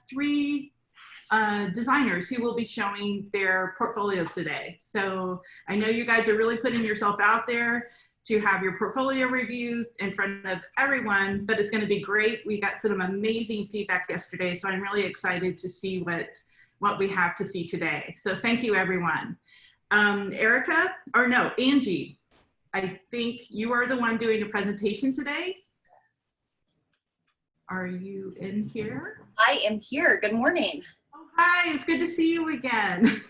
three designers who will be showing their portfolios today. So I know you guys are really putting yourself out there to have your portfolio reviews in front of everyone, but it's going to be great. We got some amazing feedback yesterday, so I'm really excited to see what we have to see today. So thank you, everyone. Erica, or no, Angie, I think you are the one doing the presentation today. Are you in here? I am here. Good morning. Oh, hi, it's good to see you again.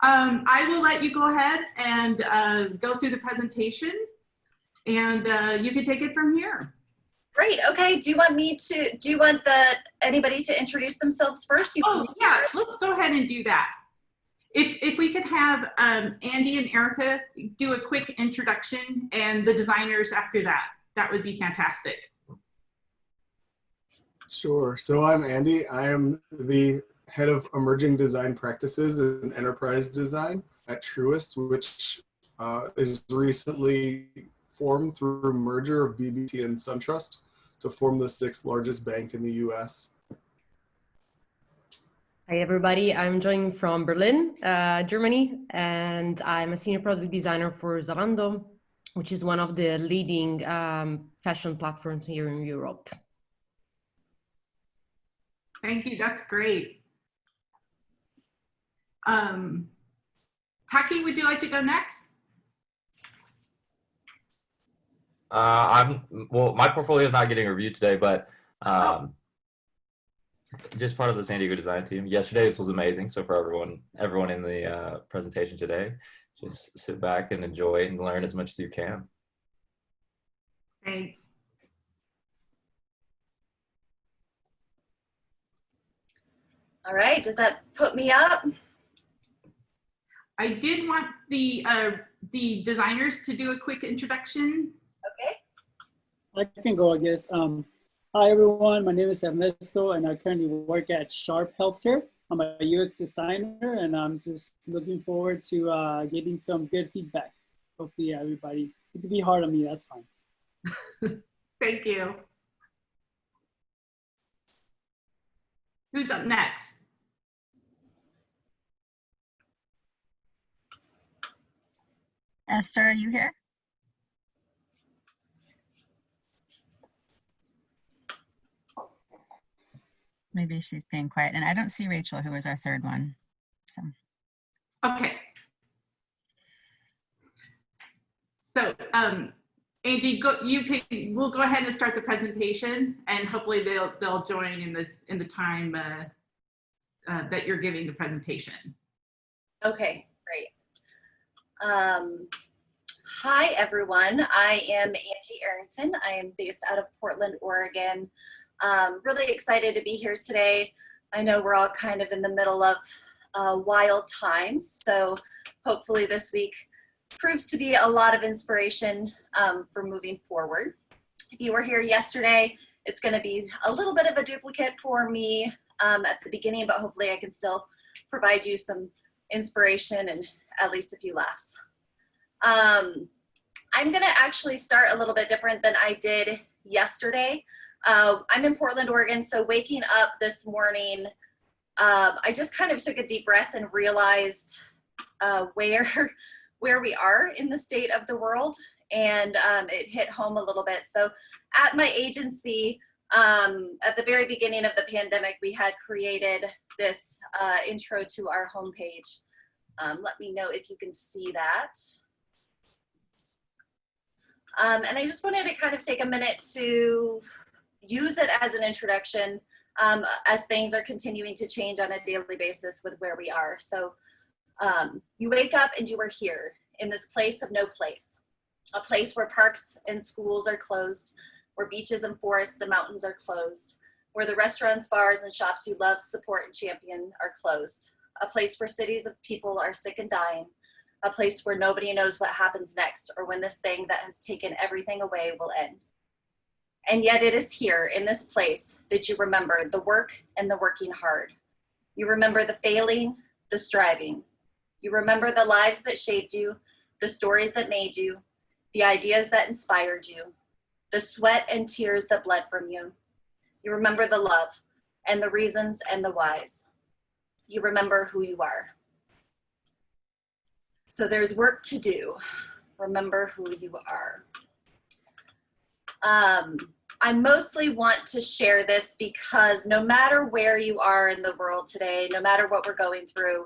I will let you go ahead and go through the presentation, and you can take it from here. Great. Okay. Do you want anybody to introduce themselves first? Yeah, let's go ahead and do that. If we could have Andy and Erica do a quick introduction and the designers after that, that would be fantastic. Sure. So I'm Andy. I am the head of emerging design practices and enterprise design at Truist, which is recently formed through a merger of BB&T and SunTrust to form the 6th largest bank in the US. Hi everybody, I'm joining from Berlin, Germany, and I'm a senior product designer for Zalando, which is one of the leading fashion platforms here in Europe. Thank you, that's great. Taki, would you like to go next? Well, my portfolio is not getting reviewed today, but just part of the San Diego design team. Yesterday's was amazing. So for everyone in the presentation today, just sit back and enjoy and learn as much as you can. Thanks. All right. Does that put me up? I did want the designers to do a quick introduction. Okay. I can go, I guess. Hi, everyone. My name is Ernesto, and I currently work at Sharp Healthcare. I'm a UX designer, and I'm just looking forward to getting some good feedback. Hopefully, everybody, it could be hard on me, that's fine. Thank you. Who's up next? Esther, are you here? Maybe she's being quiet. And I don't see Rachel, who was our third one. So. Okay. So Angie, we'll go ahead and start the presentation, and hopefully they'll join in the time that you're giving the presentation. Okay, great. Hi, everyone. I am Angi Arrington. I am based out of Portland, Oregon. Really excited to be here today. I know we're all kind of in the middle of wild times, so hopefully this week proves to be a lot of inspiration for moving forward. If you were here yesterday, it's going to be a little bit of a duplicate for me at the beginning, but hopefully I can still provide you some inspiration and at least a few laughs. I'm going to actually start a little bit different than I did yesterday. I'm in Portland, Oregon, so waking up this morning, I just kind of took a deep breath and realized where we are in the state of the world, and it hit home a little bit. So at my agency, at the very beginning of the pandemic, we had created this intro to our homepage. Let me know if you can see that. And I just wanted to kind of take a minute to use it as an introduction as things are continuing to change on a daily basis with where we are. So you wake up and you are here in this place of no place, a place where parks and schools are closed, where beaches and forests and mountains are closed, where the restaurants, bars, and shops you love, support, and champion are closed, a place where cities of people are sick and dying, a place where nobody knows what happens next or when this thing that has taken everything away will end. And yet it is here in this place that you remember the work and the working hard. You remember the failing, the striving. You remember the lives that shaped you, the stories that made you, the ideas that inspired you, the sweat and tears that bled from you. You remember the love and the reasons and the whys. You remember who you are. So there's work to do. Remember who you are. I mostly want to share this because no matter where you are in the world today, no matter what we're going through,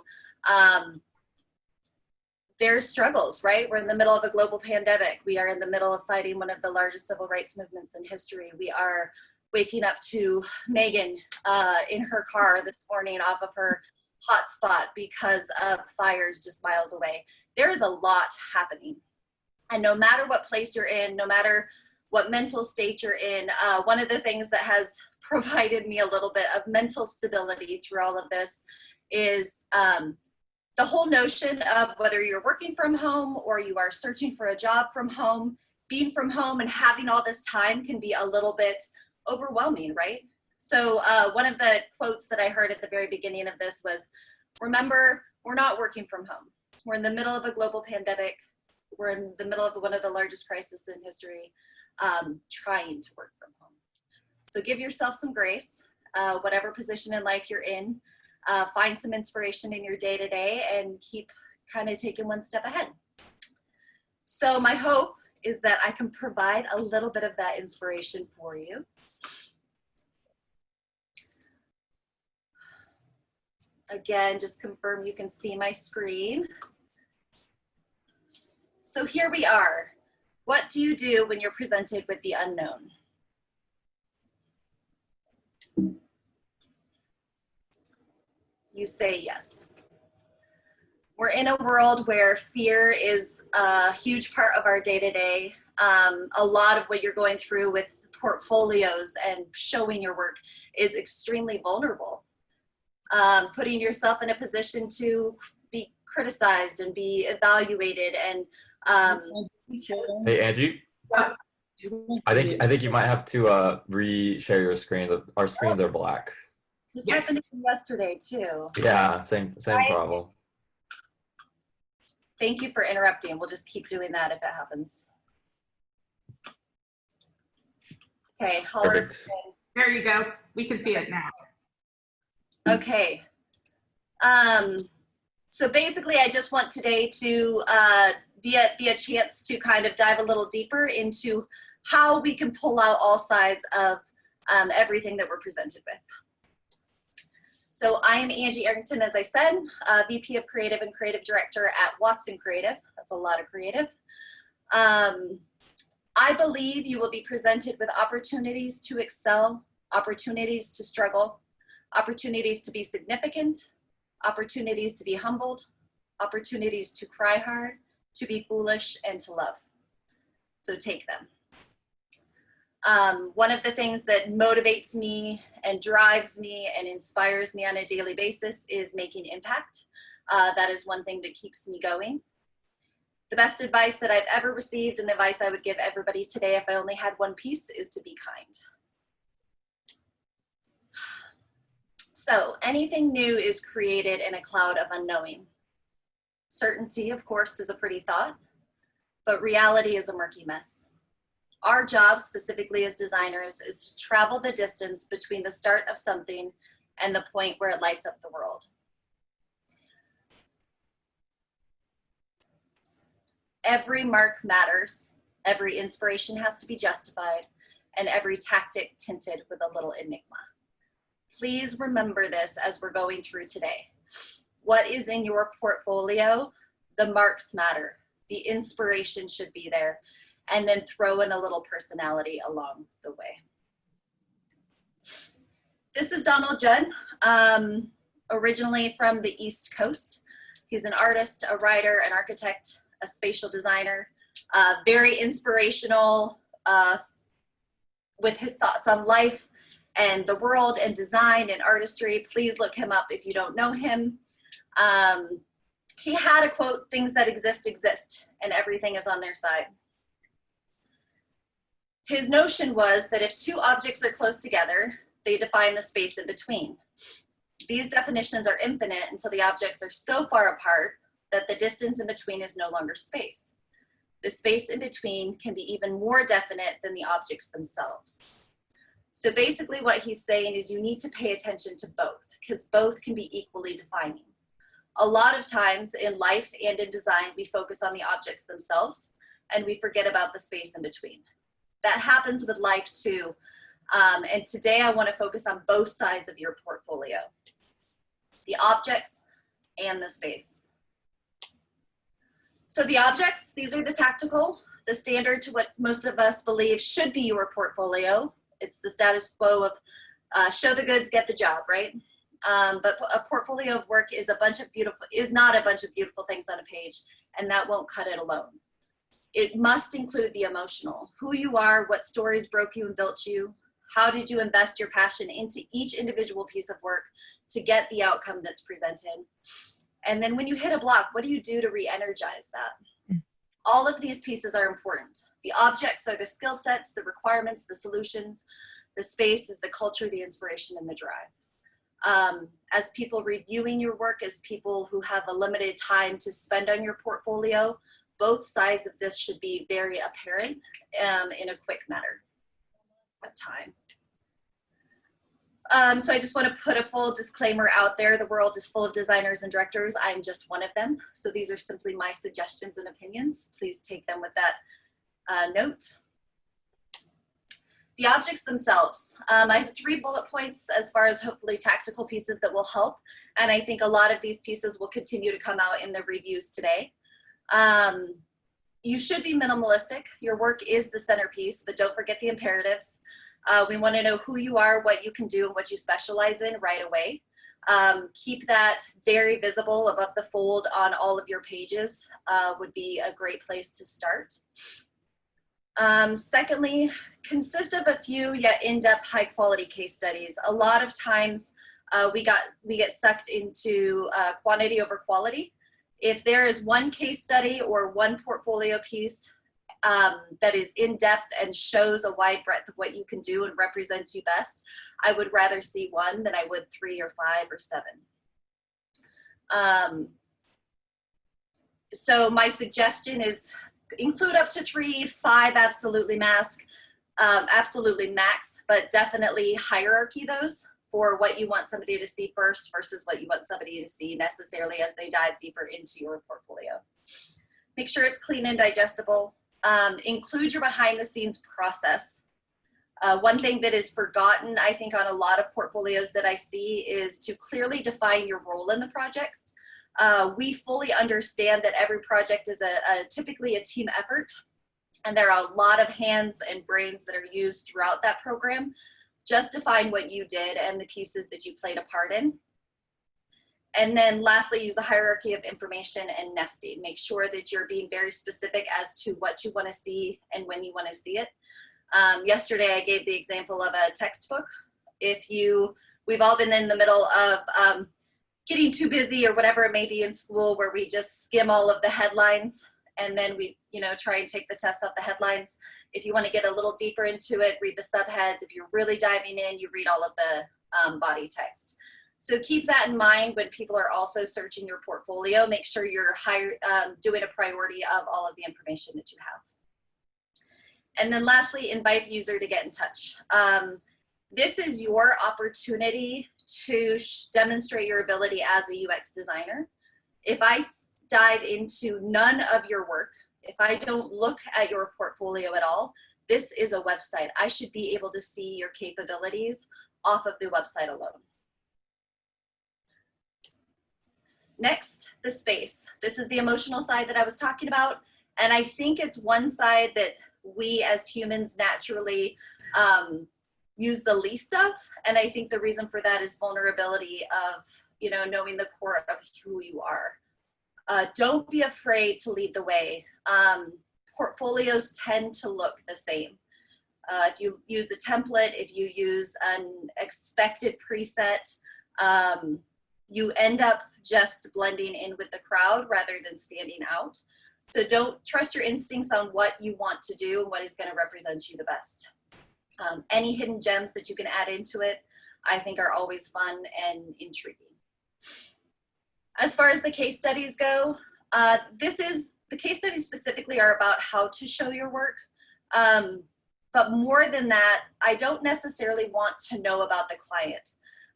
there's struggles, right? We're in the middle of a global pandemic. We are in the middle of fighting one of the largest civil rights movements in history. We are waking up to Megan in her car this morning off of her hotspot because of fires just miles away. There is a lot happening. And no matter what place you're in, no matter what mental state you're in, one of the things that has provided me a little bit of mental stability through all of this is the whole notion of whether you're working from home or you are searching for a job from home, being from home and having all this time can be a little bit overwhelming, right? So one of the quotes that I heard at the very beginning of this was, remember, we're not working from home. We're in the middle of a global pandemic. We're in the middle of one of the largest crises in history, trying to work from home. So give yourself some grace, whatever position in life you're in, find some inspiration in your day-to-day and keep kind of taking one step ahead. So my hope is that I can provide a little bit of that inspiration for you. Again, just confirm you can see my screen. So here we are. What do you do when you're presented with the unknown? You say yes. We're in a world where fear is a huge part of our day-to-day. A lot of what you're going through with portfolios and showing your work is extremely vulnerable. Putting yourself in a position to be criticized and be evaluated and Hey, Angie. I think you might have to re-share your screen. Our screens are black. This happened to me yesterday too. Yeah, same problem. Thank you for interrupting. We'll just keep doing that if it happens. Okay, holler. Perfect. There you go. We can see it now. Okay. So basically, I just want today to be a chance to kind of dive a little deeper into how we can pull out all sides of everything that we're presented with. So I am Angi Arrington, as I said, VP of Creative and Creative Director at Watson Creative. That's a lot of creative. I believe you will be presented with opportunities to excel, opportunities to struggle, opportunities to be significant, opportunities to be humbled, opportunities to cry hard, to be foolish, and to love. So take them. One of the things that motivates me and drives me and inspires me on a daily basis is making impact. That is one thing that keeps me going. The best advice that I've ever received and the advice I would give everybody today if I only had one piece is to be kind. So anything new is created in a cloud of unknowing. Certainty, of course, is a pretty thought, but reality is a murky mess. Our job, specifically as designers, is to travel the distance between the start of something and the point where it lights up the world. Every mark matters, every inspiration has to be justified, and every tactic tinted with a little enigma. Please remember this as we're going through today. What is in your portfolio? The marks matter. The inspiration should be there. And then throw in a little personality along the way. This is Judd, originally from the East Coast. He's an artist, a writer, an architect, a spatial designer, very inspirational with his thoughts on life and the world and design and artistry. Please look him up if you don't know him. He had a quote, "Things that exist, exist, and everything is on their side." His notion was that if two objects are close together, they define the space in between. These definitions are infinite until the objects are so far apart that the distance in between is no longer space. The space in between can be even more definite than the objects themselves. So basically what he's saying is you need to pay attention to both, because both can be equally defining. A lot of times in life and in design, we focus on the objects themselves and we forget about the space in between. That happens with life too. And today I want to focus on both sides of your portfolio, the objects and the space. So the objects, these are the tactical, the standard to what most of us believe should be your portfolio. It's the status quo of show the goods, get the job, right? But a portfolio of work is not a bunch of beautiful things on a page, and that won't cut it alone. It must include the emotional, who you are, what stories broke you and built you, how did you invest your passion into each individual piece of work to get the outcome that's presented. And then when you hit a block, what do you do to re-energize that? All of these pieces are important. The objects are the skill sets, the requirements, the solutions. The space is the culture, the inspiration, and the drive. As people reviewing your work, as people who have a limited time to spend on your portfolio, both sides of this should be very apparent in a quick matter of time. So I just want to put a full disclaimer out there. The world is full of designers and directors. I'm just one of them. So these are simply my suggestions and opinions. Please take them with that note. The objects themselves. I have 3 bullet points as far as hopefully tactical pieces that will help. And I think a lot of these pieces will continue to come out in the reviews today. You should be minimalistic. Your work is the centerpiece, but don't forget the imperatives. We want to know who you are, what you can do, and what you specialize in right away. Keep that very visible above the fold on all of your pages would be a great place to start. Secondly, consist of a few yet in-depth high quality case studies. A lot of times we get sucked into quantity over quality. If there is one case study or one portfolio piece that is in depth and shows a wide breadth of what you can do and represents you best, I would rather see 1 than I would 3 or 5 or 7. So my suggestion is include up to 3, 5 absolutely max, but definitely hierarchy those for what you want somebody to see first versus what you want somebody to see necessarily as they dive deeper into your portfolio. Make sure it's clean and digestible. Include your behind the scenes process. One thing that is forgotten, I think, on a lot of portfolios that I see is to clearly define your role in the project. We fully understand that every project is typically a team effort, and there are a lot of hands and brains that are used throughout that program. Just define what you did and the pieces that you played a part in. And then lastly, use the hierarchy of information and nesting. Make sure that you're being very specific as to what you want to see and when you want to see it. Yesterday, I gave the example of a textbook. We've all been in the middle of getting too busy or whatever it may be in school where we just skim all of the headlines and then we try and take the test off the headlines. If you want to get a little deeper into it, read the subheads. If you're really diving in, you read all of the body text. So keep that in mind when people are also searching your portfolio. Make sure you're doing a priority of all of the information that you have. And then lastly, invite the user to get in touch. This is your opportunity to demonstrate your ability as a UX designer. If I dive into none of your work, if I don't look at your portfolio at all, this is a website. I should be able to see your capabilities off of the website alone. Next, the space. This is the emotional side that I was talking about. And I think it's one side that we as humans naturally use the least of. And I think the reason for that is vulnerability of, knowing the core of who you are. Don't be afraid to lead the way. Portfolios tend to look the same. If you use a template, if you use an expected preset, you end up just blending in with the crowd rather than standing out. So don't trust your instincts on what you want to do and what is going to represent you the best. Any hidden gems that you can add into it, I think are always fun and intriguing. As far as the case studies go, the case studies specifically are about how to show your work. But more than that, I don't necessarily want to know about the client.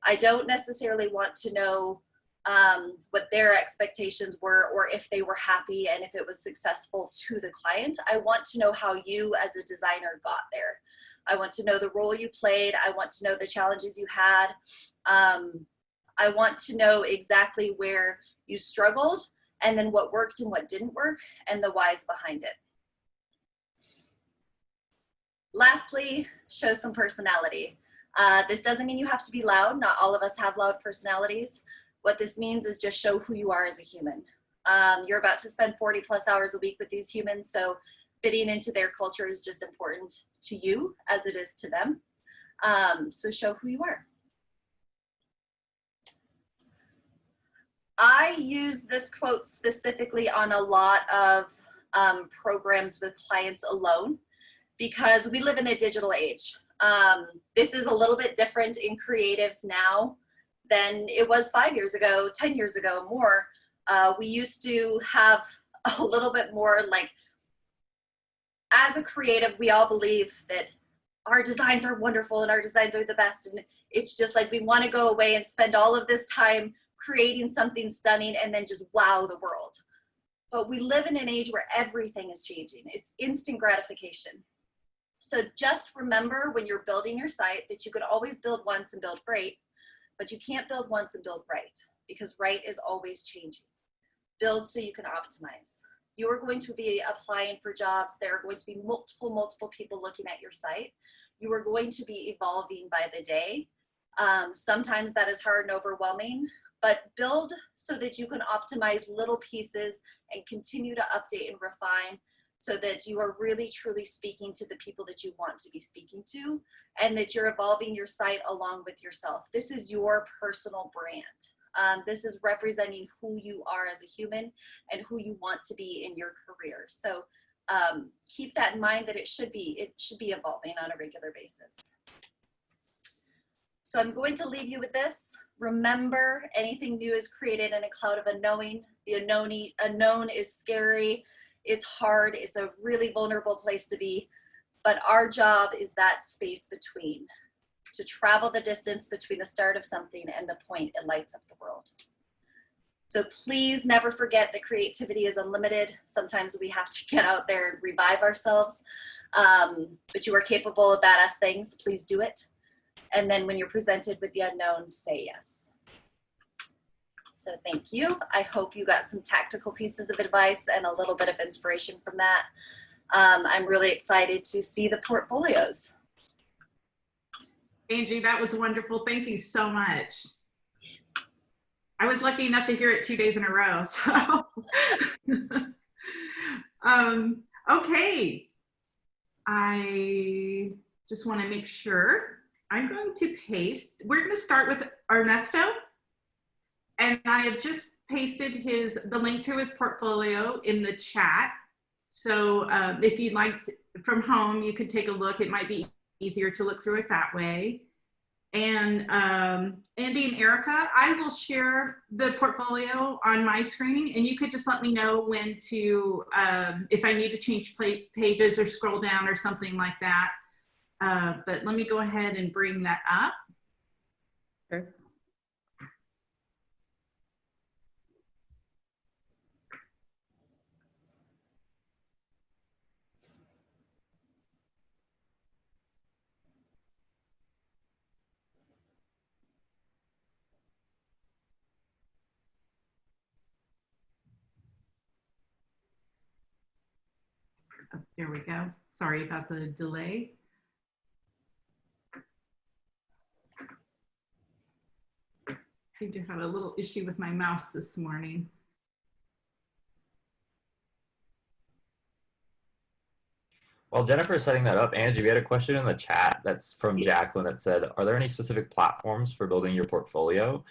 I don't necessarily want to know what their expectations were, or if they were happy and if it was successful to the client. I want to know how you as a designer got there. I want to know the role you played. I want to know the challenges you had. I want to know exactly where you struggled, and then what worked and what didn't work, and the whys behind it. Lastly, show some personality. This doesn't mean you have to be loud. Not all of us have loud personalities. What this means is just show who you are as a human. You're about to spend 40+ hours a week with these humans, so fitting into their culture is just important to you as it is to them. So show who you are. I use this quote specifically on a lot of programs with clients alone, because we live in a digital age. This is a little bit different in creatives now than it was 5 years ago, 10 years ago, more. We used to have a little bit more, like, as a creative, we all believe that our designs are wonderful and our designs are the best. And it's just like, we want to go away and spend all of this time creating something stunning and then just wow the world. But we live in an age where everything is changing. It's instant gratification. So just remember when you're building your site that you could always build once and build great, but you can't build once and build right, because right is always changing. Build so you can optimize. You are going to be applying for jobs. There are going to be multiple people looking at your site. You are going to be evolving by the day. Sometimes that is hard and overwhelming, but build so that you can optimize little pieces and continue to update and refine, so that you are really truly speaking to the people that you want to be speaking to, and that you're evolving your site along with yourself. This is your personal brand. This is representing who you are as a human and who you want to be in your career. So keep that in mind, that it should be evolving on a regular basis. So I'm going to leave you with this. Remember, anything new is created in a cloud of unknowing. The unknown is scary. It's hard. It's a really vulnerable place to be. But our job is that space between, to travel the distance between the start of something and the point it lights up the world. So please never forget that creativity is unlimited. Sometimes we have to get out there and revive ourselves. But you are capable of badass things. Please do it. And then when you're presented with the unknown, say yes. So thank you. I hope you got some tactical pieces of advice and a little bit of inspiration from that. I'm really excited to see the portfolios. Angie, that was wonderful. Thank you so much. I was lucky enough to hear it 2 days in a row. So, okay. I just want to make sure. I'm going to paste. We're going to start with Ernesto. And I have just pasted the link to his portfolio in the chat. So if you'd like from home, you could take a look. It might be easier to look through it that way. And Andy and Erica, I will share the portfolio on my screen, and you could just let me know when to, if I need to change pages or scroll down or something like that. But let me go ahead and bring that up. Sure. Oh, there we go. Sorry about the delay. Seem to have a little issue with my mouse this morning. While Jennifer is setting that up, Angie, we had a question in the chat that's from Jacqueline that said, are there any specific platforms for building your portfolio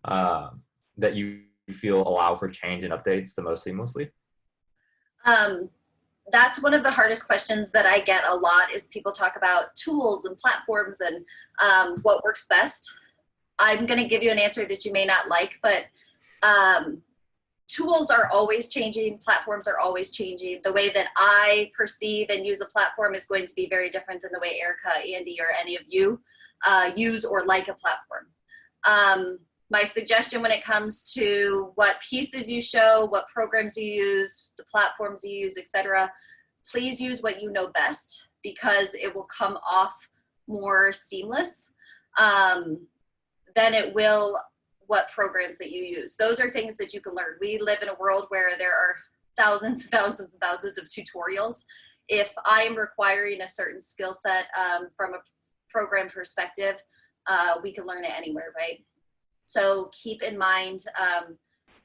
that you feel allow for change and updates the most seamlessly? That's one of the hardest questions that I get a lot, is people talk about tools and platforms and what works best. I'm going to give you an answer that you may not like, but tools are always changing, platforms are always changing. The way that I perceive and use a platform is going to be very different than the way Erica, Andy, or any of you use or like a platform. My suggestion when it comes to what pieces you show, what programs you use, the platforms you use, etc., please use what you know best, because it will come off more seamless than it will what programs that you use. Those are things that you can learn. We live in a world where there are thousands and thousands and thousands of tutorials. If I am requiring a certain skill set from a program perspective, we can learn it anywhere, right? So keep in mind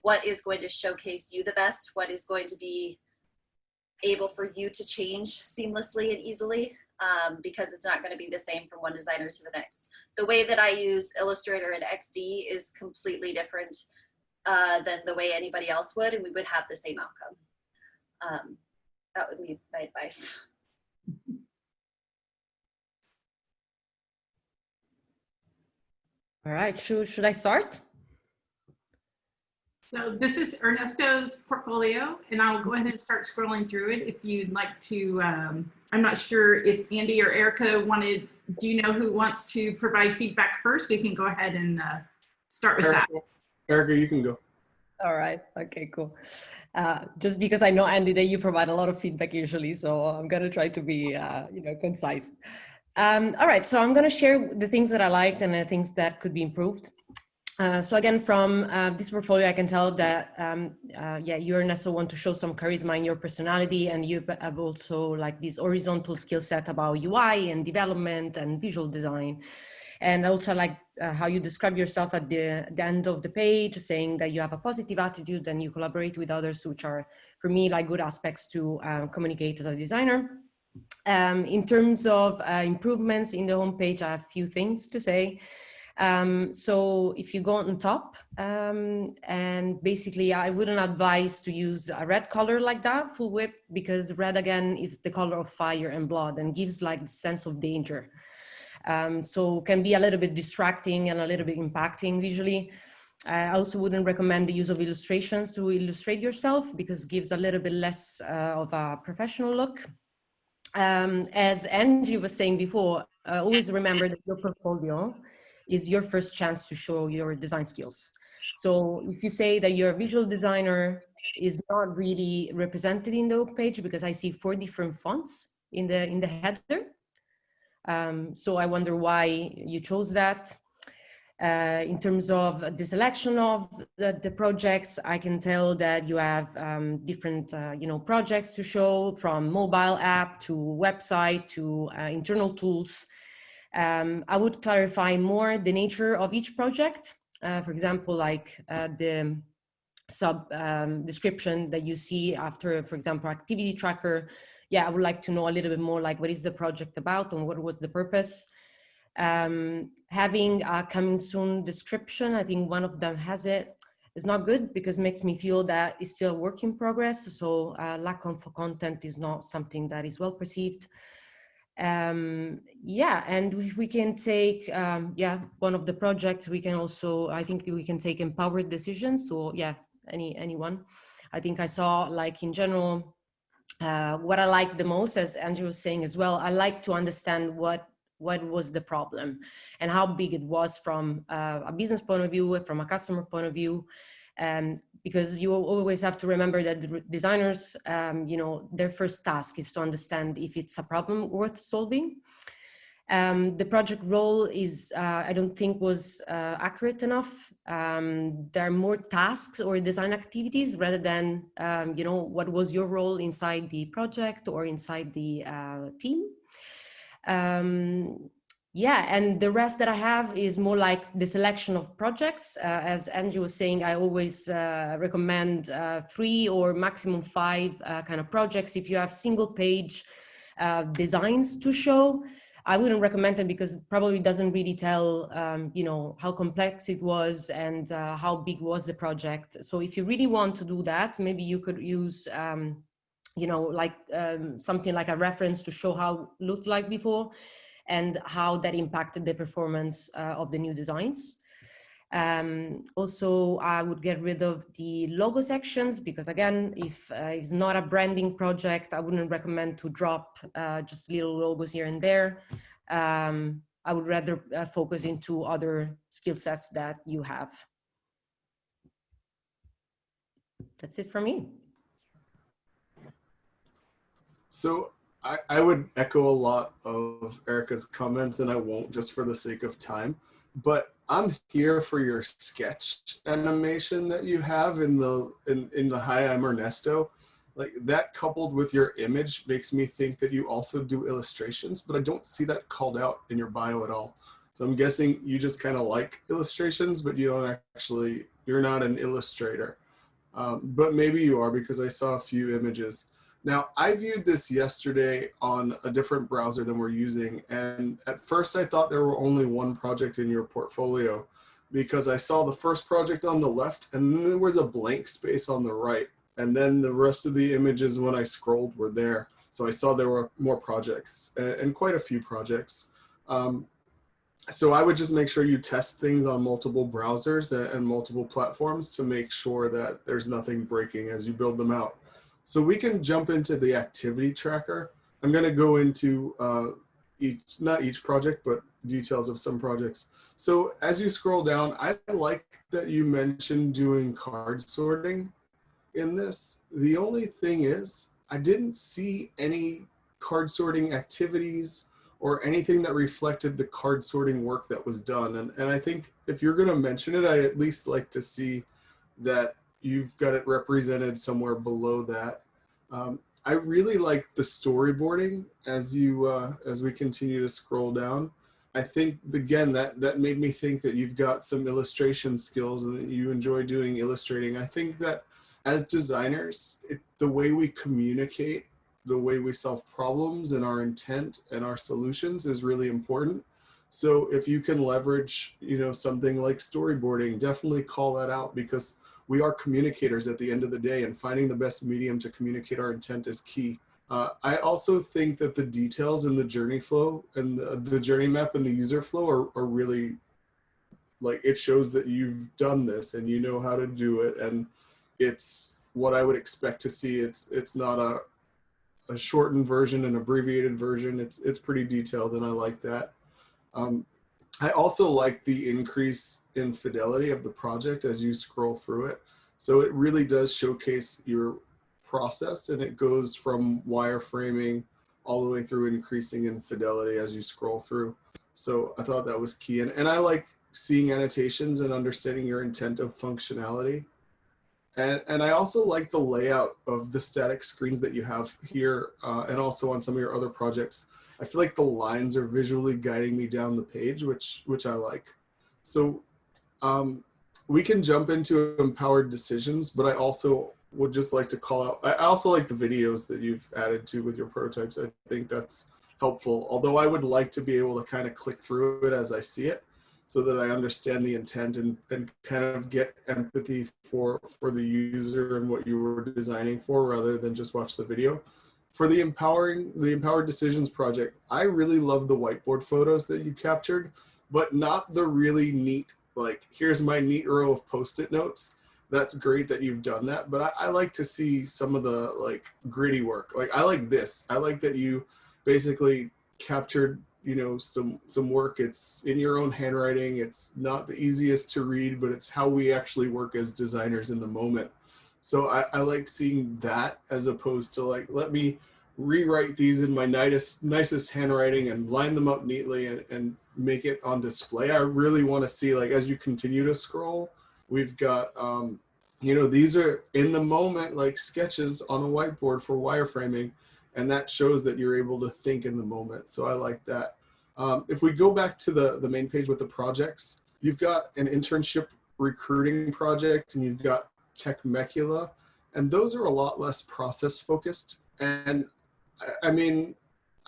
what is going to showcase you the best, what is going to be able for you to change seamlessly and easily, because it's not going to be the same from one designer to the next. The way that I use Illustrator and XD is completely different than the way anybody else would, and we would have the same outcome. That would be my advice. All right, should I start? So this is Ernesto's portfolio, and I'll go ahead and start scrolling through it if you'd like to. I'm not sure if Andy or Erica wanted, do you know who wants to provide feedback first? We can go ahead and start with that. Erica, you can go. All right, okay, cool. Just because I know, Andy, that you provide a lot of feedback usually, so I'm gonna try to be, concise. All right, so I'm gonna share the things that I liked and the things that could be improved. So again, from this portfolio, I can tell that, you, Ernesto, want to show some charisma in your personality, and you have also like this horizontal skill set about UI and development and visual design. And also like how you describe yourself at the end of the page, saying that you have a positive attitude and you collaborate with others, which are, for me, like good aspects to communicate as a designer. In terms of improvements in the homepage, I have a few things to say. So if you go on top, and basically I wouldn't advise to use a red color like that, full width, because red again is the color of fire and blood and gives like the sense of danger. So can be a little bit distracting and a little bit impacting visually. I also wouldn't recommend the use of illustrations to illustrate yourself, because it gives a little bit less of a professional look. As Angie was saying before, always remember that your portfolio is your first chance to show your design skills. So if you say that you're a visual designer, is not really represented in the page, because I see 4 different fonts in the header. So I wonder why you chose that. In terms of the selection of the projects, I can tell that you have different projects to show, from mobile app to website to internal tools. I would clarify more the nature of each project. For example, like the sub description that you see after, for example, activity tracker. Yeah, I would like to know a little bit more, like what is the project about and what was the purpose. Having a coming soon description, I think one of them has it, is not good, because it makes me feel that it's still a work in progress. So lack of content is not something that is well perceived. And if we can take one of the projects, we can also, I think we can take empowered decisions. So anyone. I think I saw, like, in general, what I like the most, as Andrew was saying as well, I like to understand what was the problem and how big it was from a business point of view, from a customer point of view. Because you always have to remember that the designers, their first task is to understand if it's a problem worth solving. The project role is, I don't think, was accurate enough. There are more tasks or design activities rather than, what was your role inside the project or inside the team. And the rest that I have is more like the selection of projects. As Angie was saying, I always recommend 3 or maximum 5 kind of projects. If you have single page designs to show, I wouldn't recommend it, because it probably doesn't really tell, how complex it was and how big was the project. So if you really want to do that, maybe you could use, something like a reference to show how it looked like before and how that impacted the performance of the new designs. Also, I would get rid of the logo sections because, again, if it's not a branding project, I wouldn't recommend to drop just little logos here and there. I would rather focus into other skill sets that you have. That's it for me. So I would echo a lot of Erica's comments, and I won't just for the sake of time, but I'm here for your sketch animation that you have in the Hi, I'm Ernesto. Like that coupled with your image makes me think that you also do illustrations, but I don't see that called out in your bio at all. So I'm guessing you just kind of like illustrations, but you don't actually, you're not an illustrator. But maybe you are because I saw a few images. Now, I viewed this yesterday on a different browser than we're using, and at first I thought there were only one project in your portfolio because I saw the first project on the left and then there was a blank space on the right, and then the rest of the images when I scrolled were there. So I saw there were more projects and quite a few projects. So I would just make sure you test things on multiple browsers and multiple platforms to make sure that there's nothing breaking as you build them out. So we can jump into the activity tracker. I'm going to go into not each project, but details of some projects. So as you scroll down, I like that you mentioned doing card sorting in this. The only thing is, I didn't see any card sorting activities or anything that reflected the card sorting work that was done. And I think if you're going to mention it, I'd at least like to see that you've got it represented somewhere below that. I really like the storyboarding as we continue to scroll down. I think, again, that made me think that you've got some illustration skills and that you enjoy doing illustrating. I think that as designers, the way we communicate, the way we solve problems and our intent and our solutions is really important. So if you can leverage, something like storyboarding, definitely call that out because we are communicators at the end of the day, and finding the best medium to communicate our intent is key. I also think that the details in the journey flow and the journey map and the user flow are really, like, it shows that you've done this and you know how to do it, and it's what I would expect to see. It's not a shortened version, an abbreviated version. It's pretty detailed, and I like that. I also like the increase in fidelity of the project as you scroll through it. So it really does showcase your process, and it goes from wireframing all the way through increasing in fidelity as you scroll through. So I thought that was key. And I like seeing annotations and understanding your intent of functionality. And I also like the layout of the static screens that you have here and also on some of your other projects. I feel like the lines are visually guiding me down the page, which I like. So we can jump into empowered decisions, but I also would just like to call out, I also like the videos that you've added to with your prototypes. I think that's helpful, although I would like to be able to kind of click through it as I see it so that I understand the intent and kind of get empathy for the user and what you were designing for rather than just watch the video. For the Empowered Decisions project, I really love the whiteboard photos that you captured, but not the really neat, like, here's my neat row of Post-it notes. That's great that you've done that, but I like to see some of the, like, gritty work. Like, I like this. I like that you basically captured, some work. It's in your own handwriting. It's not the easiest to read, but it's how we actually work as designers in the moment. So I like seeing that as opposed to, like, let me rewrite these in my nicest handwriting and line them up neatly and make it on display. I really want to see, like, as you continue to scroll, we've got, these are in the moment, like, sketches on a whiteboard for wireframing, and that shows that you're able to think in the moment. So I like that. If we go back to the main page with the projects, you've got an internship recruiting project and you've got Techmecula, and those are a lot less process focused. And I mean,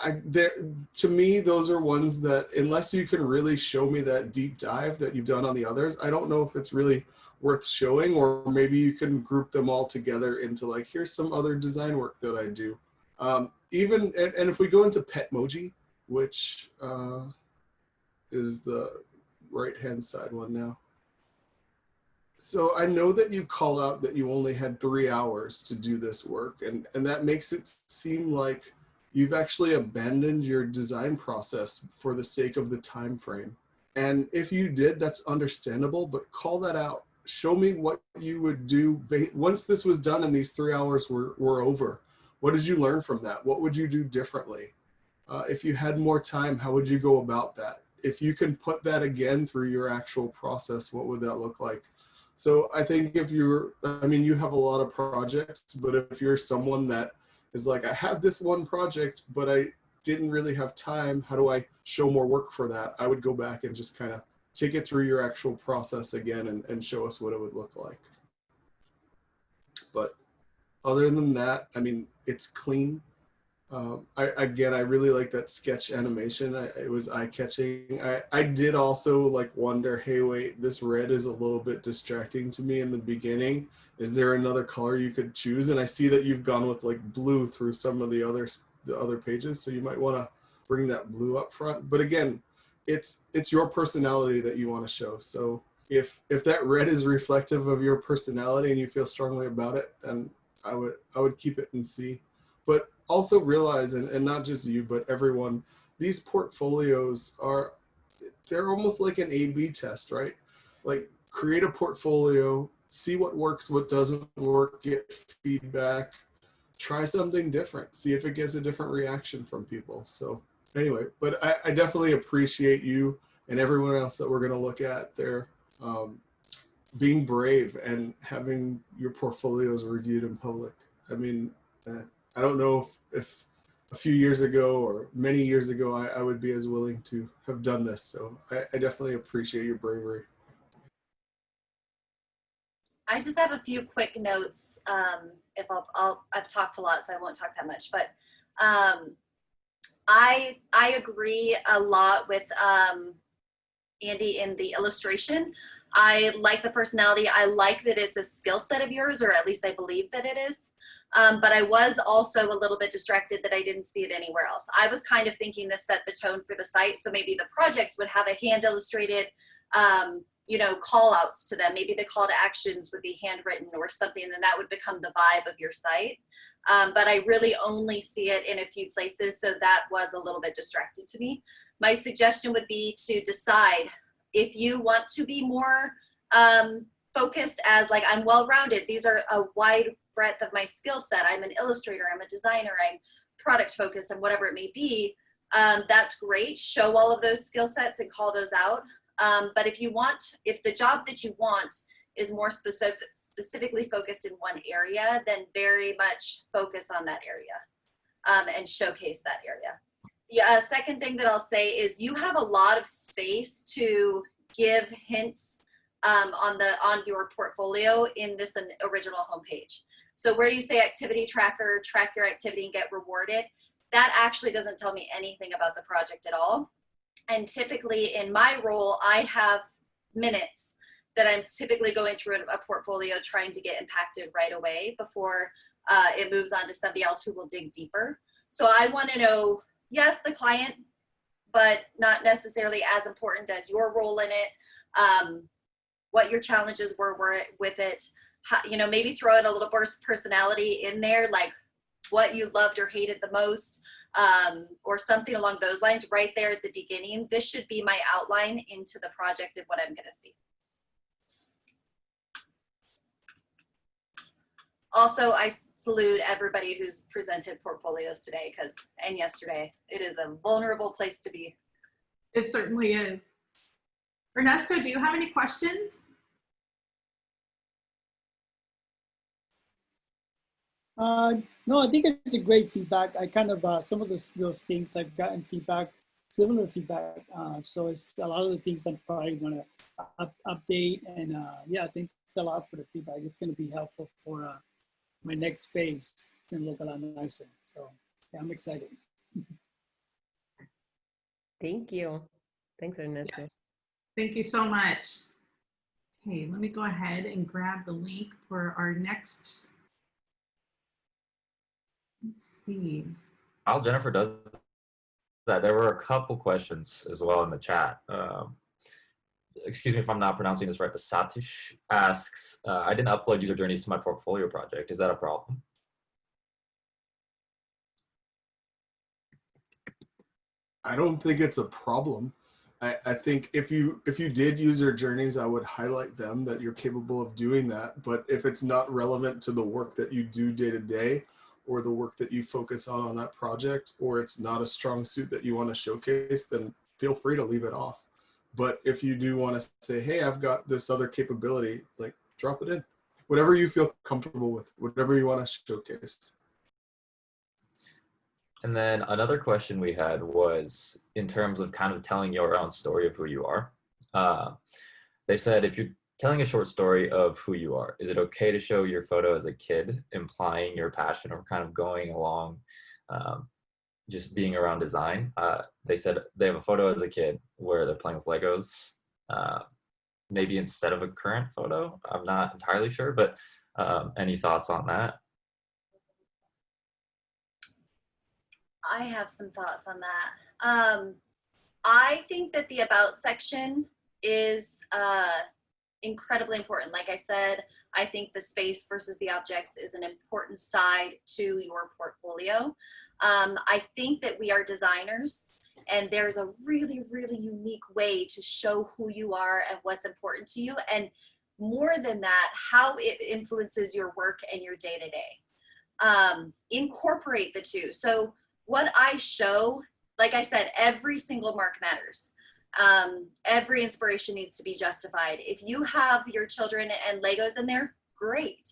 to me, those are ones that, unless you can really show me that deep dive that you've done on the others, I don't know if it's really worth showing, or maybe you can group them all together into, like, here's some other design work that I do. And if we go into Petmoji, which is the right-hand side one now. So I know that you call out that you only had 3 hours to do this work, and that makes it seem like you've actually abandoned your design process for the sake of the time frame. And if you did, that's understandable, but call that out. Show me what you would do once this was done and these 3 hours were over. What did you learn from that? What would you do differently? If you had more time, how would you go about that? If you can put that again through your actual process, what would that look like? So I think if you're, I mean, you have a lot of projects, but if you're someone that is like, I have this one project, but I didn't really have time, how do I show more work for that? I would go back and just kind of take it through your actual process again and show us what it would look like. But other than that, I mean, it's clean. I really like that sketch animation. It was eye-catching. I did also like wonder, hey, wait, this red is a little bit distracting to me in the beginning. Is there another color you could choose? And I see that you've gone with like blue through some of the other pages, so you might want to bring that blue up front. But again, it's your personality that you want to show. So if that red is reflective of your personality and you feel strongly about it, then I would keep it in C. But also realize, and not just you, but everyone, these portfolios they're almost like an A/B test, right? Like create a portfolio, see what works, what doesn't work, get feedback, try something different, see if it gets a different reaction from people. So anyway, but I definitely appreciate you and everyone else that we're going to look at there being brave and having your portfolios reviewed in public. I mean, I don't know if a few years ago or many years ago, I would be as willing to have done this. So I definitely appreciate your bravery. I just have a few quick notes. If I've talked a lot, so I won't talk that much, but I agree a lot with Andy in the illustration. I like the personality. I like that it's a skill set of yours, or at least I believe that it is. But I was also a little bit distracted that I didn't see it anywhere else. I was kind of thinking this set the tone for the site. So maybe the projects would have a hand illustrated, you know, call outs to them. Maybe the call to actions would be handwritten or something, and then that would become the vibe of your site. But I really only see it in a few places. So that was a little bit distracted to me. My suggestion would be to decide if you want to be more focused as like, I'm well-rounded. These are a wide breadth of my skill set. I'm an illustrator, I'm a designer, I'm product focused, and whatever it may be. That's great. Show all of those skill sets and call those out. But if the job that you want is more specifically focused in one area, then very much focus on that area and showcase that area. Yeah, second thing that I'll say is you have a lot of space to give hints on your portfolio in this original homepage. So where you say activity tracker, track your activity and get rewarded, that actually doesn't tell me anything about the project at all. And typically in my role, I have minutes that I'm typically going through a portfolio trying to get impacted right away before it moves on to somebody else who will dig deeper. So I want to know, yes, the client, but not necessarily as important as your role in it, what your challenges were with it, how, you know, maybe throw in a little personality in there, like what you loved or hated the most, or something along those lines right there at the beginning. This should be my outline into the project and what I'm going to see. Also, I salute everybody who's presented portfolios today and yesterday. It is a vulnerable place to be. It certainly is. Ernesto, do you have any questions? No, I think it's a great feedback. I kind of, some of those things I've gotten feedback, similar feedback. So it's a lot of the things I'm probably going to update. And yeah, thanks a lot for the feedback. It's going to be helpful for my next phase. It's going to look a lot nicer. So yeah, I'm excited. Thank you. Thanks, Ernesto. Yes. Thank you so much. Okay, let me go ahead and grab the link for our next. Let's see. While Jennifer does that, there were a couple questions as well in the chat. excuse me if I'm not pronouncing this right, but Satish asks, I didn't upload user journeys to my portfolio project. Is that a problem? I don't think it's a problem. I think if you did user journeys, I would highlight them that you're capable of doing that. But if it's not relevant to the work that you do day to day, or the work that you focus on that project, or it's not a strong suit that you want to showcase, then feel free to leave it off. But if you do want to say, hey, I've got this other capability, like drop it in. Whatever you feel comfortable with, whatever you want to showcase. And then another question we had was in terms of kind of telling your own story of who you are. They said, if you're telling a short story of who you are, is it okay to show your photo as a kid, implying your passion or kind of going along, just being around design? They said they have a photo as a kid where they're playing with Legos, maybe instead of a current photo. I'm not entirely sure, but any thoughts on that? I have some thoughts on that. I think that the about section is incredibly important. Like I said, I think the space versus the objects is an important side to your portfolio. I think that we are designers, and there's a really, really unique way to show who you are and what's important to you. And more than that, how it influences your work and your day-to-day. Incorporate the two. So what I show, like I said, every single mark matters. Every inspiration needs to be justified. If you have your children and Legos in there, great.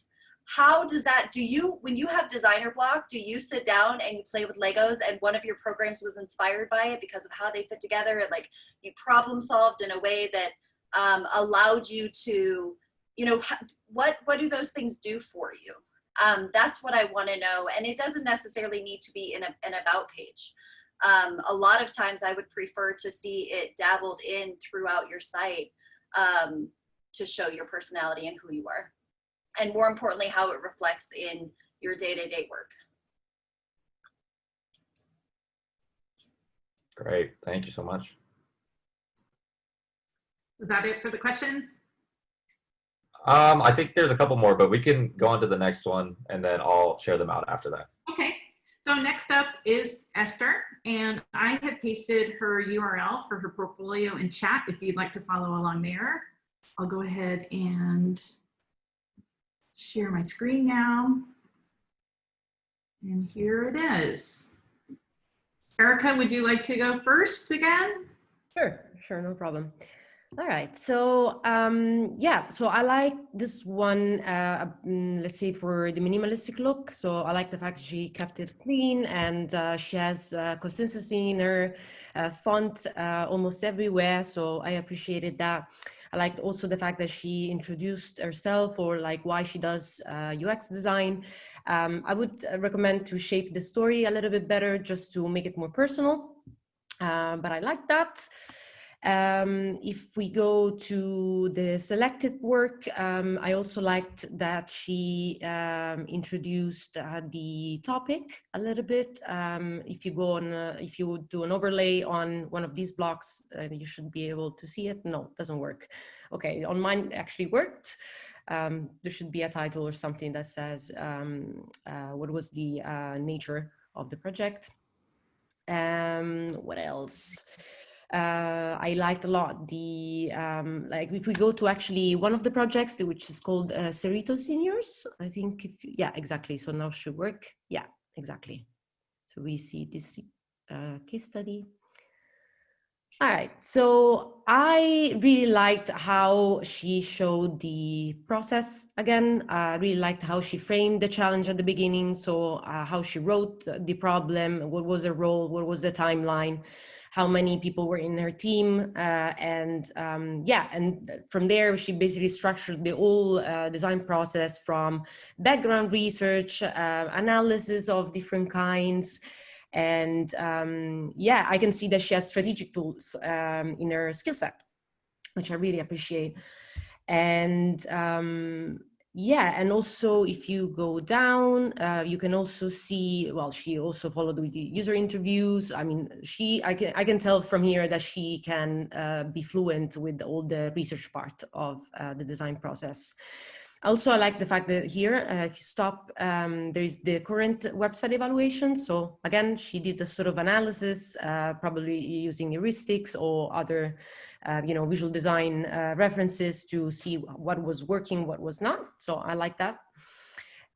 How does that, when you have designer block, do you sit down and you play with Legos and one of your programs was inspired by it because of how they fit together, and like you problem solved in a way that allowed you to, what do those things do for you? That's what I want to know. And it doesn't necessarily need to be in an about page. A lot of times I would prefer to see it dabbled in throughout your site to show your personality and who you are. And more importantly, how it reflects in your day-to-day work. Great, thank you so much. Was that it for the questions? I think there's a couple more, but we can go on to the next one and then I'll share them out after that. Okay, so next up is Esther, and I have pasted her URL for her portfolio in chat if you'd like to follow along there. I'll go ahead and share my screen now. And here it is. Erica, would you like to go first again? Sure, no problem. All right, so yeah, so I like this one, let's say for the minimalistic look. So I like the fact that she kept it clean, and she has consistency in her font almost everywhere. So I appreciated that. I liked also the fact that she introduced herself, or like why she does UX design. I would recommend to shape the story a little bit better just to make it more personal, but I like that. If we go to the selected work, I also liked that she introduced the topic a little bit. If you go on, if you do an overlay on one of these blocks, you should be able to see it. No, it doesn't work. Okay, on mine it actually worked. There should be a title or something that says what was the nature of the project. What else? I liked a lot the, like if we go to actually one of the projects, which is called Cerrito Seniors, I think, yeah, exactly. So now should work. Yeah, exactly. So we see this case study. All right, so I really liked how she showed the process again. I really liked how she framed the challenge at the beginning. So how she wrote the problem, what was her role, what was the timeline, how many people were in her team, and yeah, and from there she basically structured the whole design process from background research, analysis of different kinds. And yeah, I can see that she has strategic tools in her skill set, which I really appreciate. And yeah, and also if you go down, you can also see, well, she also followed with the user interviews. I mean, I can tell from here that she can be fluent with all the research part of the design process. Also, I like the fact that here, if you stop, there is the current website evaluation. So again, she did a sort of analysis, probably using heuristics or other visual design references to see what was working, what was not. So I like that.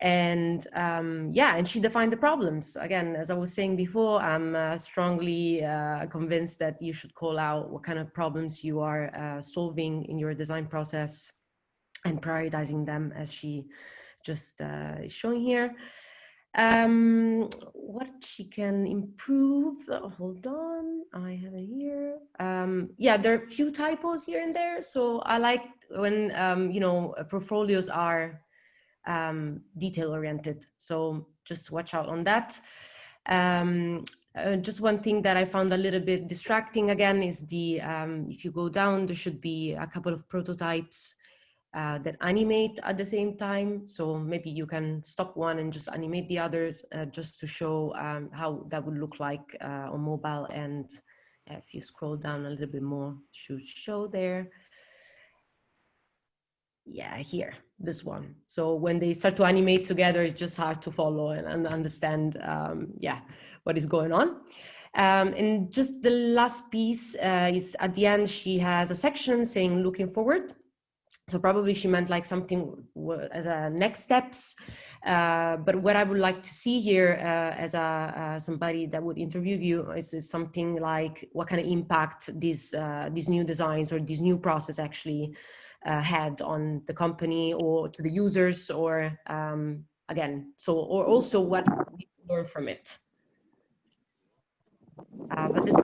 And yeah, and she defined the problems. Again, as I was saying before, I'm strongly convinced that you should call out what kind of problems you are solving in your design process and prioritizing them, as she just is showing here. What she can improve, hold on, I have it here. Yeah, there are a few typos here and there. So I like when, portfolios are detail oriented. So just watch out on that. Just one thing that I found a little bit distracting again is the, if you go down, there should be a couple of prototypes that animate at the same time. So maybe you can stop one and just animate the others just to show how that would look like on mobile. And if you scroll down a little bit more, should show there. Yeah, here, this one. So when they start to animate together, it's just hard to follow and understand, yeah, what is going on. And just the last piece is at the end, she has a section saying looking forward. So probably she meant like something as a next steps. But what I would like to see here as somebody that would interview you is something like what kind of impact these new designs or this new process actually had on the company or to the users, or again, so, or also what we learn from it. But this,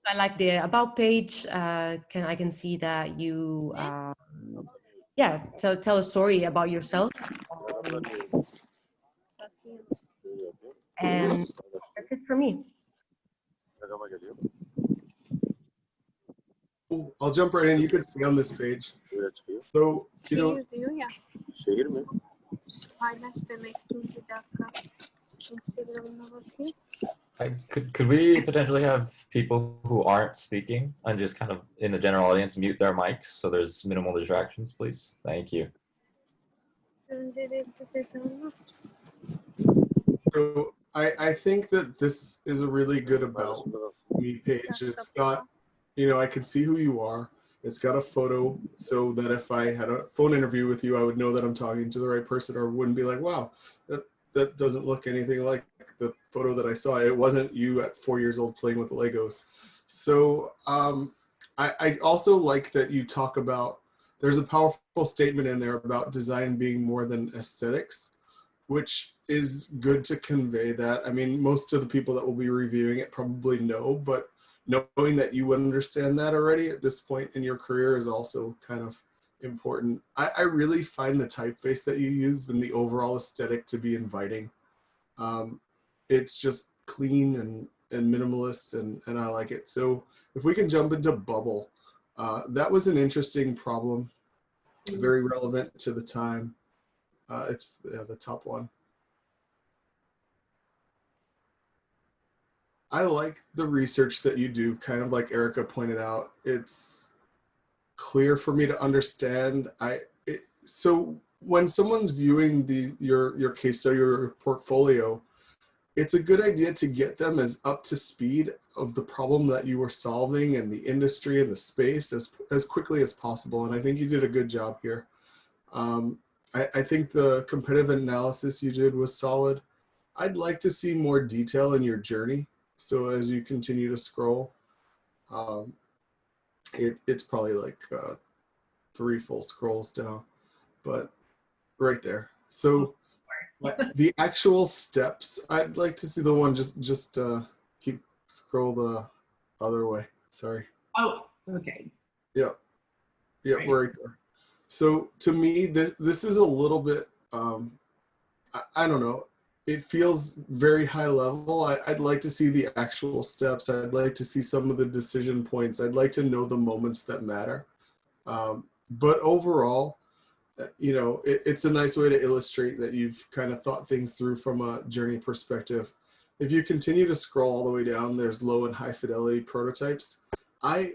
I like the about page. I can see that you, yeah, tell a story about yourself. And that's it for me. I'll jump right in. You can see on this page. So, Could we potentially have people who aren't speaking and just kind of in the general audience mute their mics so there's minimal distractions, please? Thank you. So I think that this is a really good about me page. It's got, I can see who you are. It's got a photo so that if I had a phone interview with you, I would know that I'm talking to the right person, or wouldn't be like, wow, that doesn't look anything like the photo that I saw. It wasn't you at 4 years old playing with Legos. So I also like that you talk about, there's a powerful statement in there about design being more than aesthetics, which is good to convey that. I mean, most of the people that will be reviewing it probably know, but knowing that you understand that already at this point in your career is also kind of important. I really find the typeface that you use and the overall aesthetic to be inviting. It's just clean and minimalist, and I like it. So if we can jump into bubble, that was an interesting problem, very relevant to the time. It's the top one. I like the research that you do, kind of like Erica pointed out. It's clear for me to understand. So when someone's viewing your case study or your portfolio, it's a good idea to get them as up to speed of the problem that you were solving and the industry and the space as quickly as possible. And I think you did a good job here. I think the competitive analysis you did was solid. I'd like to see more detail in your journey. So as you continue to scroll, it's probably like 3 full scrolls down, but right there. So the actual steps, I'd like to see the one, just keep scroll the other way. Sorry. Oh, okay. Yeah. Yeah, right there. So to me, this is a little bit, I don't know. It feels very high level. I'd like to see the actual steps. I'd like to see some of the decision points. I'd like to know the moments that matter. But overall, you know, it's a nice way to illustrate that you've kind of thought things through from a journey perspective. If you continue to scroll all the way down, there's low and high fidelity prototypes. I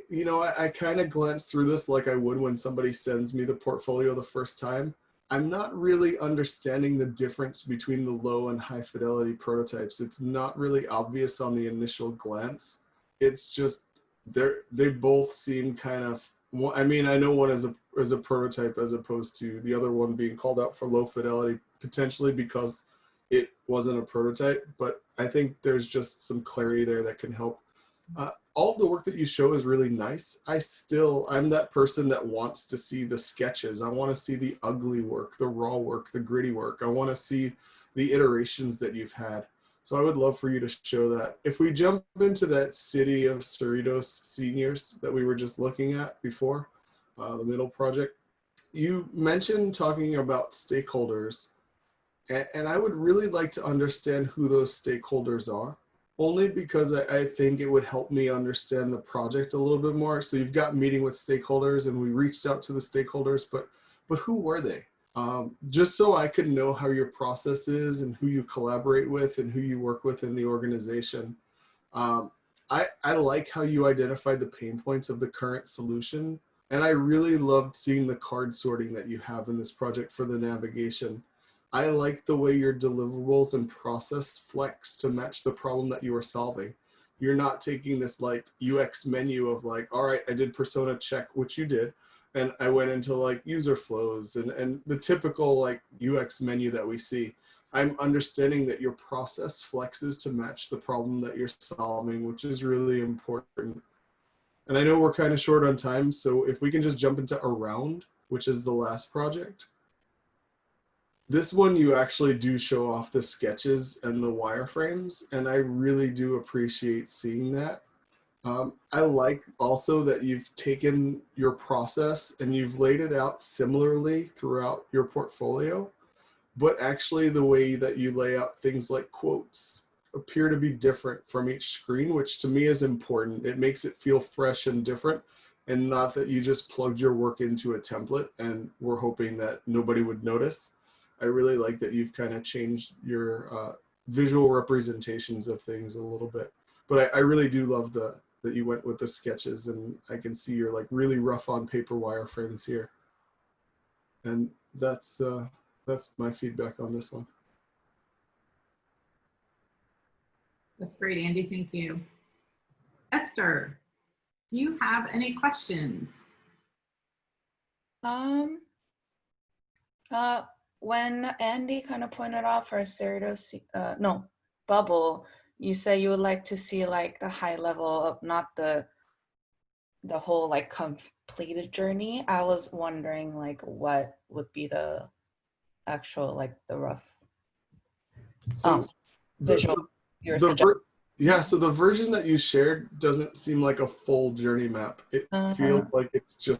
kind of glance through this like I would when somebody sends me the portfolio the first time. I'm not really understanding the difference between the low and high fidelity prototypes. It's not really obvious on the initial glance. It's just they both seem kind of, I mean, I know one is a prototype as opposed to the other one being called out for low fidelity, potentially because it wasn't a prototype, but I think there's just some clarity there that can help. All of the work that you show is really nice. I'm that person that wants to see the sketches. I want to see the ugly work, the raw work, the gritty work. I want to see the iterations that you've had. So I would love for you to show that. If we jump into that City of Cerritos Seniors that we were just looking at before, the middle project, you mentioned talking about stakeholders, and I would really like to understand who those stakeholders are, only because I think it would help me understand the project a little bit more. So you've got meeting with stakeholders, and we reached out to the stakeholders, but who were they? Just so I could know how your process is and who you collaborate with and who you work with in the organization. I like how you identified the pain points of the current solution. And I really loved seeing the card sorting that you have in this project for the navigation. I like the way your deliverables and process flex to match the problem that you are solving. You're not taking this like UX menu of like, all right, I did persona check, which you did. And I went into like user flows and the typical like UX menu that we see. I'm understanding that your process flexes to match the problem that you're solving, which is really important. And I know we're kind of short on time, so if we can just jump into Around, which is the last project. This one, you actually do show off the sketches and the wireframes, and I really do appreciate seeing that. I like also that you've taken your process and you've laid it out similarly throughout your portfolio, but actually the way that you lay out things like quotes appear to be different from each screen, which to me is important. It makes it feel fresh and different, and not that you just plugged your work into a template and were hoping that nobody would notice. I really like that you've kind of changed your visual representations of things a little bit. But I really do love that you went with the sketches, and I can see you're like really rough on paper wireframes here. And that's my feedback on this one. That's great, Andy. Thank you. Esther, do you have any questions? When Andy kind of pointed out for Cerritos, bubble, you say you would like to see like the high level of not the whole like completed journey. I was wondering like what would be the actual like the rough visual you're suggesting. Yeah, so the version that you shared doesn't seem like a full journey map. It feels like it's just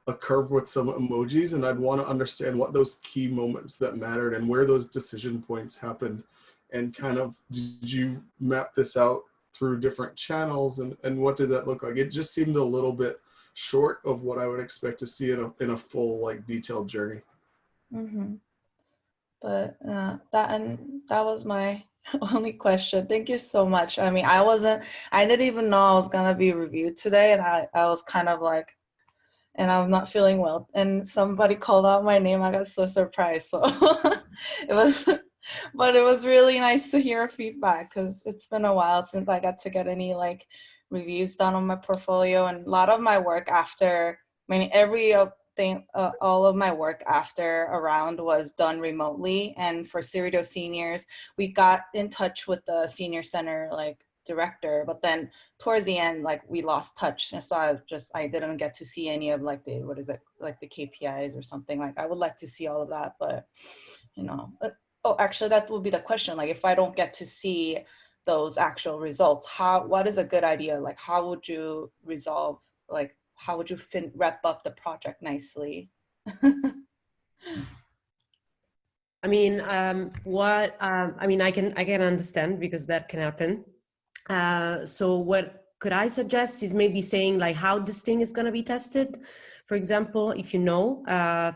a curve with some emojis, and I'd want to understand what those key moments that mattered and where those decision points happened, and kind of did you map this out through different channels, and what did that look like? It just seemed a little bit short of what I would expect to see in a full like detailed journey. But that was my only question. Thank you so much. I mean, I didn't even know I was gonna be reviewed today, and I was kind of like, and I'm not feeling well, and somebody called out my name. I got so surprised. So but it was really nice to hear feedback, because it's been a while since I got to get any like reviews done on my portfolio. And a lot of my work after, I mean, all of my work after Around was done remotely. And for Cerritos Seniors, we got in touch with the senior center like director, but then towards the end, like we lost touch, and so I didn't get to see any of like the the KPIs or something. Like I would like to see all of that, but you know. Oh, actually, that will be the question. Like, if I don't get to see those actual results, what is a good idea? Like, how would you resolve? Like, how would you wrap up the project nicely? I mean, I mean, I can understand, because that can happen. So what could I suggest is maybe saying like how this thing is going to be tested. For example, if you know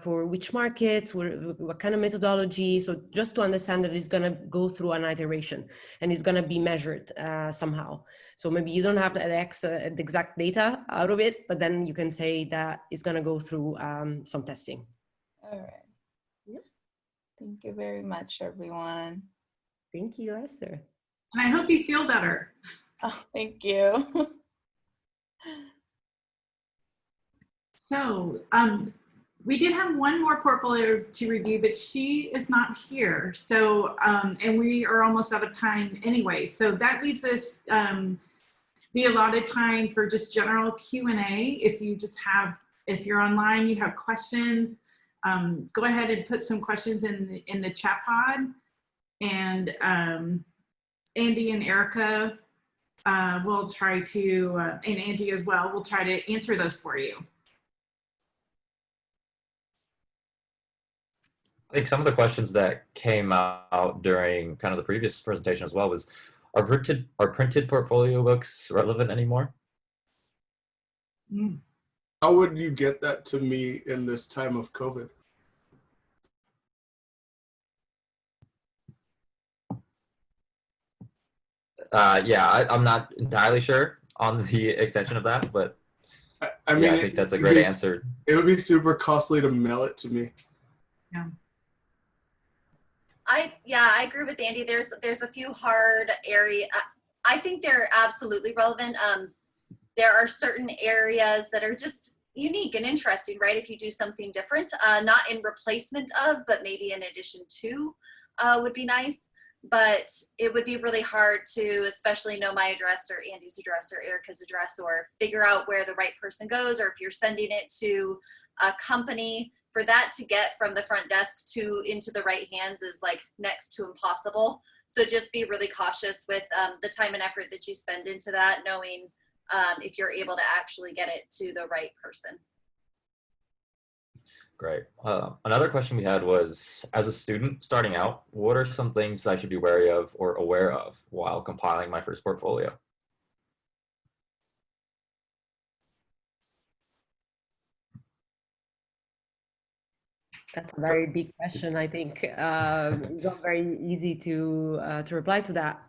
for which markets, what kind of methodology, so just to understand that it's going to go through an iteration and it's going to be measured somehow. So maybe you don't have the exact data out of it, but then you can say that it's going to go through some testing. All right. Yep. Thank you very much, everyone. Thank you, Esther. And I hope you feel better. Oh, thank you. So we did have one more portfolio to review, but she is not here. So, and we are almost out of time anyway. So that leaves us the allotted time for just general Q&A. If you just have, if you're online, you have questions, go ahead and put some questions in the chat pod. And Andy and Erica will try to, and Angie as well, will try to answer those for you. I think some of the questions that came out during kind of the previous presentation as well was, are printed portfolio books relevant anymore? How would you get that to me in this time of COVID? Yeah, I'm not entirely sure on the extension of that, but I mean, yeah, I think that's a great answer. It would be super costly to mail it to me. Yeah. I agree with Andy. There's a few hard area. I think they're absolutely relevant. There are certain areas that are just unique and interesting, right? If you do something different, not in replacement of, but maybe in addition to, would be nice. But it would be really hard to especially know my address or Andy's address or Erica's address, or figure out where the right person goes, or if you're sending it to a company, for that to get from the front desk into the right hands is like next to impossible. So just be really cautious with the time and effort that you spend into that, knowing if you're able to actually get it to the right person. Great. Another question we had was, as a student starting out, what are some things I should be wary of or aware of while compiling my first portfolio? That's a very big question, I think. It's not very easy to reply to that.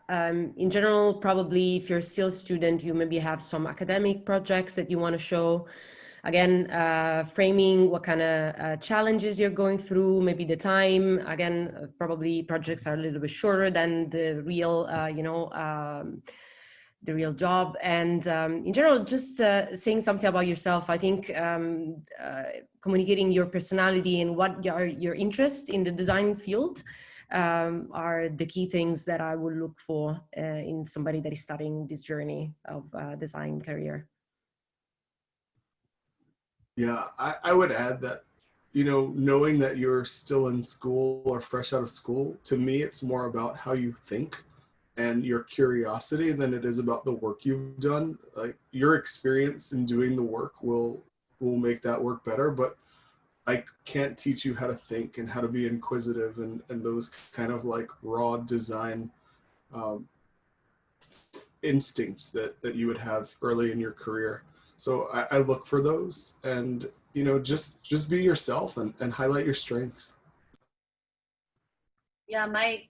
In general, probably if you're still a student, you maybe have some academic projects that you want to show. Again, framing what kind of challenges you're going through, maybe the time. Again, probably projects are a little bit shorter than the real, the real job. And in general, just saying something about yourself. I think communicating your personality and what are your interests in the design field are the key things that I would look for in somebody that is starting this journey of design career. Yeah, I would add that, you know, knowing that you're still in school or fresh out of school, to me, it's more about how you think and your curiosity than it is about the work you've done. Like, your experience in doing the work will make that work better, but I can't teach you how to think and how to be inquisitive and those kind of like raw design instincts that you would have early in your career. So I look for those, and, you know, just be yourself and highlight your strengths. Yeah, my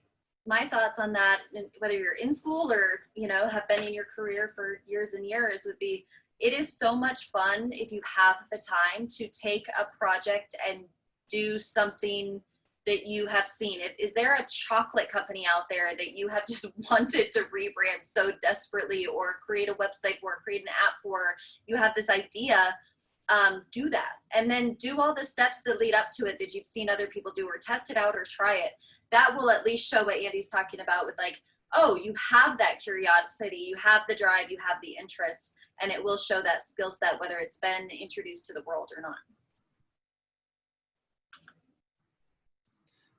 thoughts on that, whether you're in school or, you know, have been in your career for years and years, would be, it is so much fun if you have the time to take a project and do something that you have seen. Is there a chocolate company out there that you have just wanted to rebrand so desperately, or create a website or create an app for? You have this idea, do that, and then do all the steps that lead up to it that you've seen other people do, or test it out or try it. That will at least show what Andy's talking about with, like, oh, you have that curiosity, you have the drive, you have the interest, and it will show that skill set, whether it's been introduced to the world or not.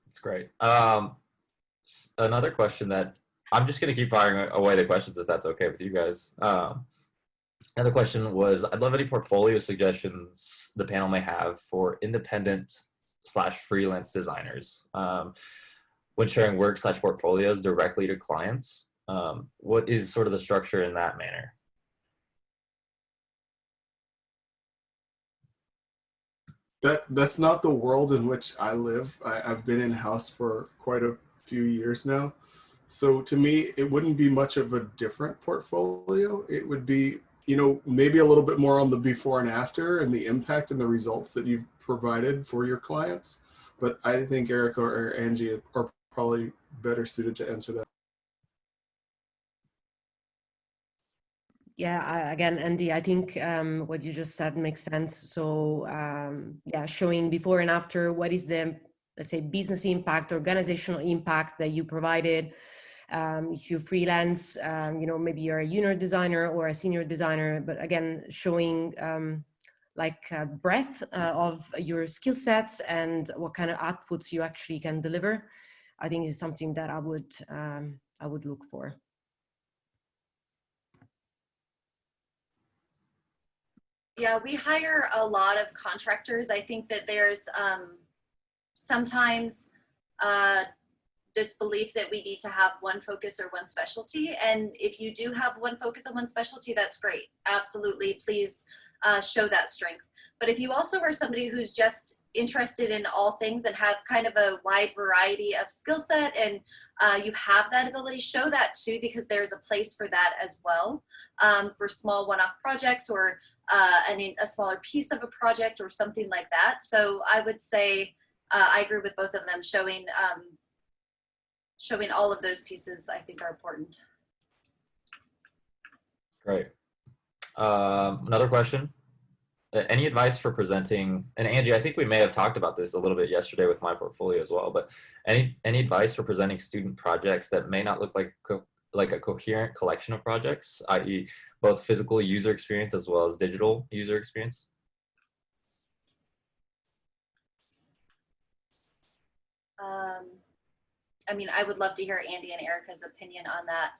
That's great. Another question that I'm just going to keep firing away the questions if that's okay with you guys. Another question was, I'd love any portfolio suggestions the panel may have for independent/freelance designers when sharing work/portfolios directly to clients. What is sort of the structure in that manner? That's not the world in which I live. I've been in-house for quite a few years now. So to me, it wouldn't be much of a different portfolio. It would be, you know, maybe a little bit more on the before and after and the impact and the results that you've provided for your clients. But I think Erica or Angie are probably better suited to answer that. Yeah, again, Andy, I think what you just said makes sense. So yeah, showing before and after, what is the, let's say, business impact, organizational impact that you provided. If you freelance, you know, maybe you're a junior designer or a senior designer, but again, showing like breadth of your skill sets and what kind of outputs you actually can deliver, I think is something that I would look for. Yeah, we hire a lot of contractors. I think that there's sometimes this belief that we need to have one focus or one specialty. And if you do have one focus and one specialty, that's great. Absolutely, please show that strength. But if you also are somebody who's just interested in all things and have kind of a wide variety of skill set and you have that ability, show that too, because there's a place for that as well, for small one-off projects or a smaller piece of a project or something like that. So I would say I agree with both of them. Showing all of those pieces, I think, are important. Great. Another question. Any advice for presenting, and Angie, I think we may have talked about this a little bit yesterday with my portfolio as well, but any advice for presenting student projects that may not look like a coherent collection of projects, i.e. both physical user experience as well as digital user experience? I mean, I would love to hear Andy and Erica's opinion on that.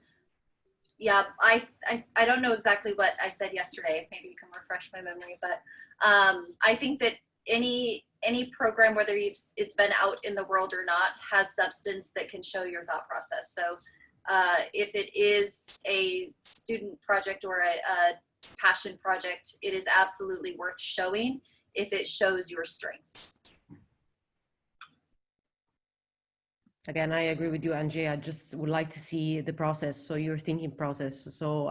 Yeah, I don't know exactly what I said yesterday. Maybe you can refresh my memory, but I think that any program, whether it's been out in the world or not, has substance that can show your thought process. So if it is a student project or a passion project, it is absolutely worth showing if it shows your strengths. Again, I agree with you, Angie. I just would like to see the process, so your thinking process. So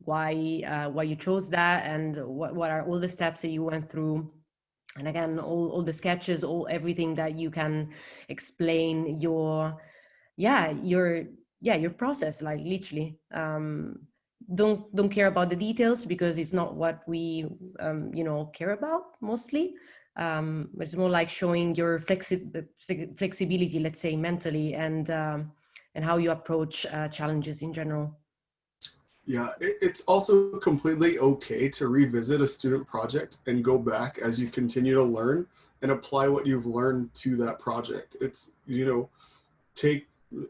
why you chose that, and what are all the steps that you went through, and again, all the sketches, everything that you can explain your process, like literally. Don't care about the details because it's not what we care about mostly. But it's more like showing your flexibility, let's say, mentally, and how you approach challenges in general. Yeah, it's also completely okay to revisit a student project and go back as you continue to learn and apply what you've learned to that project. It's,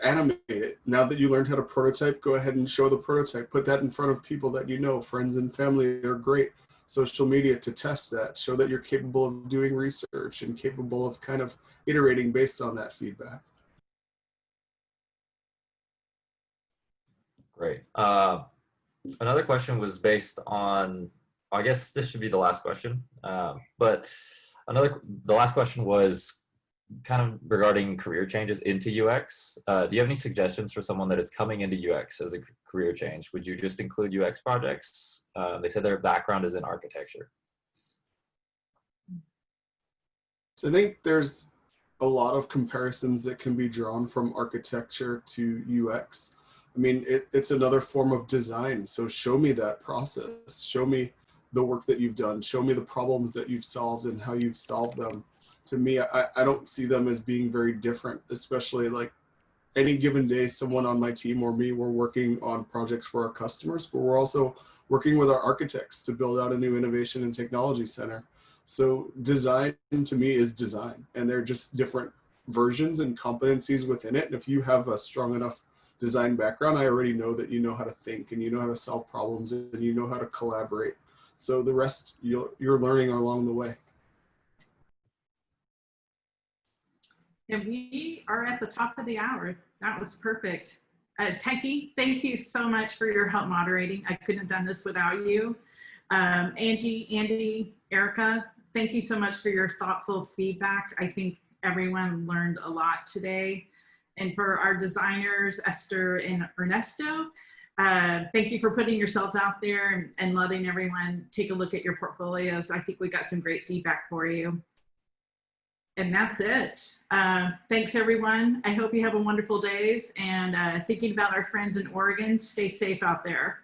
animate it. Now that you learned how to prototype, go ahead and show the prototype. Put that in front of people that you know, friends and family are great. Social media to test that, show that you're capable of doing research and capable of kind of iterating based on that feedback. Great. Another question was based on, I guess this should be the last question, but the last question was kind of regarding career changes into UX. Do you have any suggestions for someone that is coming into UX as a career change? Would you just include UX projects? They said their background is in architecture. So I think there's a lot of comparisons that can be drawn from architecture to UX. I mean, it's another form of design. So show me that process. Show me the work that you've done. Show me the problems that you've solved and how you've solved them. To me, I don't see them as being very different, especially like any given day, someone on my team or me, we're working on projects for our customers, but we're also working with our architects to build out a new innovation and technology center. So design to me is design, and they're just different versions and competencies within it. And if you have a strong enough design background, I already know that you know how to think and you know how to solve problems and you know how to collaborate. So the rest you're learning along the way. And we are at the top of the hour. That was perfect. Techie, thank you so much for your help moderating. I couldn't have done this without you. Angie, Andy, Erica, thank you so much for your thoughtful feedback. I think everyone learned a lot today. And for our designers, Esther and Ernesto, thank you for putting yourselves out there and letting everyone take a look at your portfolios. I think we got some great feedback for you. And that's it. Thanks, everyone. I hope you have a wonderful day. And thinking about our friends in Oregon, stay safe out there.